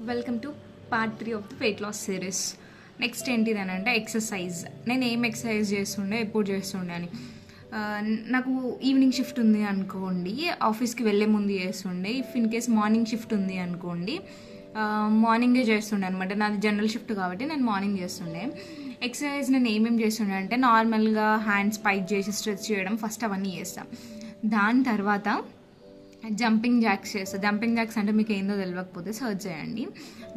Welcome to part 3 of the weight loss series. Next ఏంటిదని అంటే exercise. నేను ఏం ఎక్సర్సైజ్ చేస్తుండే, ఎప్పుడు చేస్తుండే అని. నాకు ఈవినింగ్ షిఫ్ట్ ఉంది అనుకోండి, ఆఫీస్కి వెళ్ళే ముందు చేస్తుండే. If in case morning shift ఉంది అనుకోండి, మార్నింగే చేస్తుండే అనమాట. నాది జనరల్ షిఫ్ట్ కాబట్టి నేను మార్నింగ్ చేస్తుండే. ఎక్సర్సైజ్ నేను ఏమేమి చేస్తుండే అంటే నార్మల్గా హ్యాండ్స్ పైక్ చేసి స్ట్రెచ్ చేయడం, ఫస్ట్ అవన్నీ చేస్తాను. దాని తర్వాత జంపింగ్ జాక్స్ చేస్తాను. జంపింగ్ జాక్స్ అంటే మీకు ఏందో తెలియకపోతే సర్చ్ చేయండి.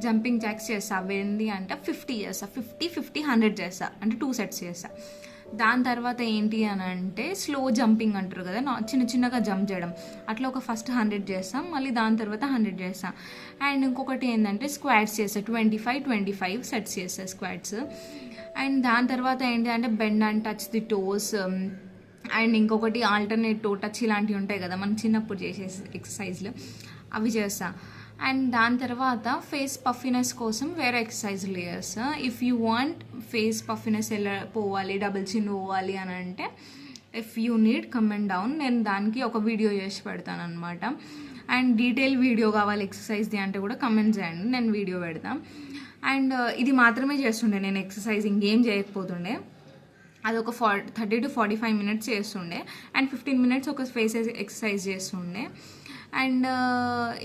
జంపింగ్ జాక్స్ చేస్తా. అవేంది అంటే 50 చేస్తా, 50 100 చేస్తా, అంటే 2 సెట్స్ చేస్తా. దాని తర్వాత ఏంటి అని అంటే స్లో జంపింగ్ అంటారు కదా, చిన్న చిన్నగా జంప్ చేయడం. అట్లా ఒక ఫస్ట్ 100 చేస్తాం, మళ్ళీ దాని తర్వాత 100 చేస్తాం. అండ్ ఇంకొకటి ఏంటంటే స్క్వాట్స్ చేస్తా, 25 సెట్స్ చేస్తా స్క్వాట్స్. అండ్ దాని తర్వాత ఏంటి అంటే bend and touch the toes. And ఇంకొకటి ఆల్టర్నేట్ టో టచ్ ఇలాంటివి ఉంటాయి కదా మనం చిన్నప్పుడు చేసే ఎక్సర్సైజ్లు, అవి చేస్తా. అండ్ దాని తర్వాత ఫేస్ పఫినెస్ కోసం వేరే ఎక్సర్సైజ్లు చేస్తా. If you want face puffiness ఎలా పోవాలి, డబుల్ చిన్ పోవాలి అని అంటే if you need comment down, నేను దానికి ఒక వీడియో చేసి పెడతాను అనమాట. అండ్ డీటెయిల్ వీడియో కావాలి ఎక్సర్సైజ్ది అంటే కూడా కమెంట్ చేయండి, నేను వీడియో పెడతాను. అండ్ ఇది మాత్రమే చేస్తుండే నేను ఎక్సర్సైజ్, ఇంకేం చేయకపోతుండే. అది ఒక 30 to 45 మినిట్స్ చేస్తుండే. అండ్ 15 మినిట్స్ ఒక ఫేస్ ఎక్సర్సైజ్ చేస్తుండే. అండ్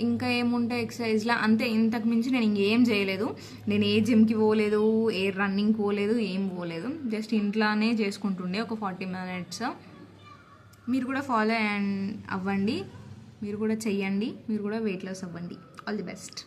ఇంకా ఏముంటాయి ఎక్సర్సైజ్లో అంతే. ఇంతకు మించి నేను ఇంకేం చేయలేదు. నేను ఏ జిమ్కి పోలేదు, ఏ రన్నింగ్కి పోలేదు, ఏం పోలేదు. జస్ట్ ఇంట్లోనే చేసుకుంటుండే ఒక 40 మినిట్స్. మీరు కూడా ఫాలో అవ్వండి, మీరు కూడా చెయ్యండి, మీరు కూడా వెయిట్ లాస్ అవ్వండి. All the best.